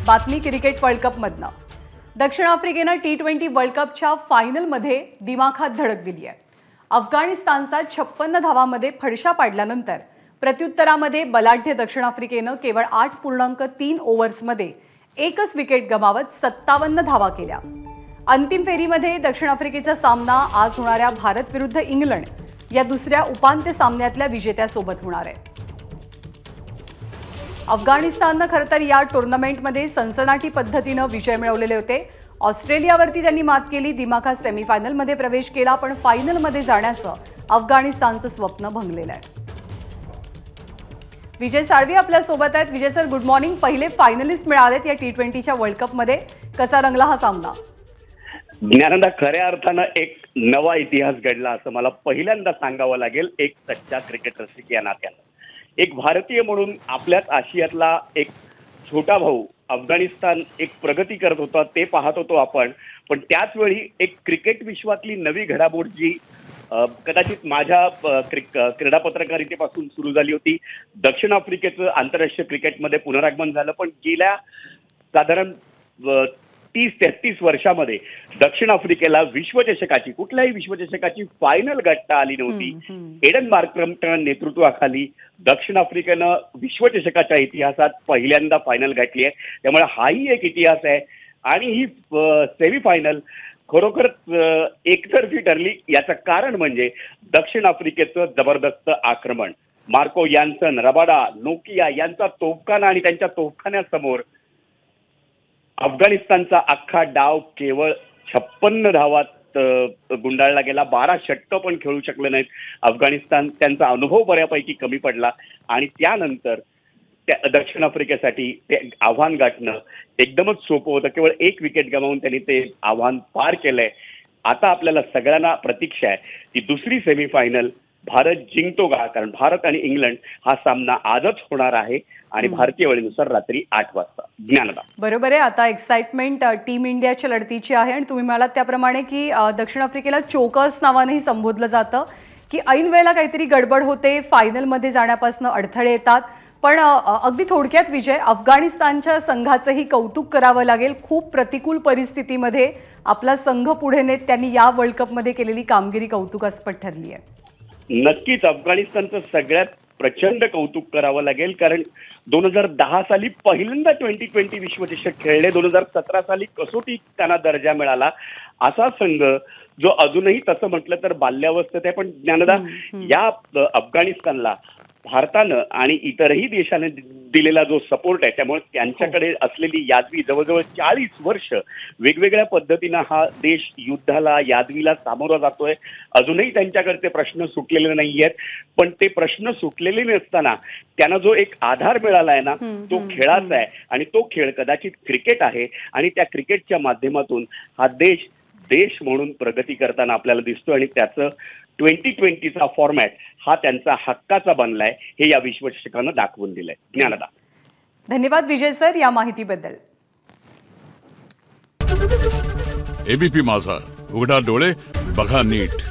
बातमी cricket world cup मधनं दक्षिण आफ्रिकेनं T20 वर्ल्ड कपच्या फायनलमध्ये दिमाखात धडक दिली आहे। अफगाणिस्तानचा 56 धावांमध्ये फडशा पाडल्यानंतर प्रत्युत्तरामध्ये बलाढ्य दक्षिण आफ्रिकेनं केवळ 8.3 ओव्हर्समध्ये एकच विकेट गमावत 57 धावा केल्या। अंतिम फेरीमध्ये दक्षिण आफ्रिकेचा सामना आज होणाऱ्या भारत विरुद्ध इंग्लंड या दुसऱ्या उपांत्य सामन्यातल्या विजेत्यासोबत होणार आहे। अफगाणिस्ताननं खरं तर या टुर्नामेंटमध्ये सनसनाटी पद्धतीनं विजय मिळवलेले होते। ऑस्ट्रेलियावरती त्यांनी मात केली, दिमाखात सेमीफायनलमध्ये प्रवेश केला, पण फायनलमध्ये जाण्याचं अफगाणिस्तानचं स्वप्न भंगलेलं आहे। विजय साळवी आपल्या सोबत आहेत। विजय सर, गुड मॉर्निंग। पहिले फायनलिस्ट मिळालेत या T20च्या वर्ल्ड कपमध्ये, कसा रंगला हा सामना? ज्ञानदा, खऱ्या अर्थानं एक नवा इतिहास घडला असं मला पहिल्यांदा सांगावं लागेल। एक सच्चा क्रिकेट रसिक या नात्यानं, एक भारतीय म्हणून आपल्याच आशियातला एक छोटा भाऊ अफगाणिस्तान एक प्रगती करत होता ते पाहत होतो आपण। पण त्याच वेळी एक क्रिकेट विश्वातली नवी घडामोड जी कदाचित माझ्या क्रीडा पत्रकारितेपासून सुरू झाली होती। दक्षिण आफ्रिकेचं आंतरराष्ट्रीय क्रिकेटमध्ये पुनरागमन झालं, पण गेल्या साधारण 30-33 वर्षामध्ये दक्षिण आफ्रिकेला विश्वचषकाची कुठल्याही विश्वचषकाची फायनल गाठता आली नव्हती। एडन मार्क्रमच्या नेतृत्वाखाली दक्षिण आफ्रिकेनं विश्वचषकाच्या इतिहासात पहिल्यांदा फायनल गाठली आहे। त्यामुळे हाही एक इतिहास आहे आणि ही सेमीफायनल खरोखर एकतर्फी ठरली। याचं कारण म्हणजे दक्षिण आफ्रिकेचं जबरदस्त आक्रमण। मार्को यान्सन, रबाडा, नोकिया यांचा तोफखाना आणि त्यांच्या तोफखान्यासमोर अफगाणिस्तानचा अख्खा डाव केवळ 56 धावात गुंडाळला गेला। 12 षटकं पण खेळू शकले नाहीत अफगाणिस्तान। त्यांचा अनुभव बऱ्यापैकी कमी पडला आणि त्यानंतर दक्षिण आफ्रिकेसाठी ते आव्हान गाठणं एकदमच सोपं होतं। केवळ एक विकेट गमावून त्यांनी ते आव्हान पार केलंय। आता आपल्याला सगळ्यांना प्रतीक्षा आहे ती दुसरी सेमीफायनल भारत जिंकतो का, कारण भारत आणि इंग्लंड हा सामना आजच होणार आहे आणि भारतीय वेळेनुसार रात्री 8 वाजता। ज्ञानदा, बरोबर आहे। आता एक्साइटमेंट टीम इंडियाच्या लढतीची आहे आणि तुम्ही म्हणालात त्याप्रमाणे की दक्षिण आफ्रिकेला चोकर्स नावानेही संबोधलं जातं की ऐन वेळेला काहीतरी गडबड होते, फायनलमध्ये जाण्यापासून अडथळे येतात। पण अगदी थोडक्यात विजय, अफगाणिस्तानच्या संघाचंही कौतुक करावं लागेल। खूप प्रतिकूल परिस्थितीमध्ये आपला संघ पुढे नेत त्यांनी या वर्ल्ड कपमध्ये केलेली कामगिरी कौतुकास्पद ठरली आहे। नक्कीच अफगाणिस्तानचं सगळ्यात प्रचंड कौतुक करावं लागेल, कारण 2010 साली पहिल्यांदा T20 विश्वचषक खेळले, 2017 साली कसोटी त्यांना दर्जा मिळाला। असा संघ जो अजूनही तसं म्हटलं तर बाल्यावस्थेत आहे। पण ज्ञानदा, या अफगाणिस्तानला भारतानं आणि इतरही देशाने दिलेला जो सपोर्ट आहे त्यामुळे त्यांच्याकडे असलेली यादवी जवळजवळ 40 वर्ष वेगवेगळ्या पद्धतीनं हा देश युद्धाला यादवीला सामोरा जातोय। अजूनही त्यांच्याकडे प्रश्न सुटलेले नाहीयेत, पण ते प्रश्न सुटलेले नसताना त्यांना जो एक आधार मिळाला आहे ना तो खेळाचा आहे आणि तो खेळ कदाचित क्रिकेट आहे आणि त्या क्रिकेटच्या माध्यमातून हा देश म्हणून प्रगती करताना आपल्याला दिसतो आणि त्याचं 2020चा फॉर्मॅट हा त्यांचा हक्काचा बनलाय हे या विश्वचषकानं दाखवून दिलंय। ज्ञानदा, धन्यवाद विजय सर या माहितीबद्दल। एबीपी माझा, उघडा डोळे बघा नीट।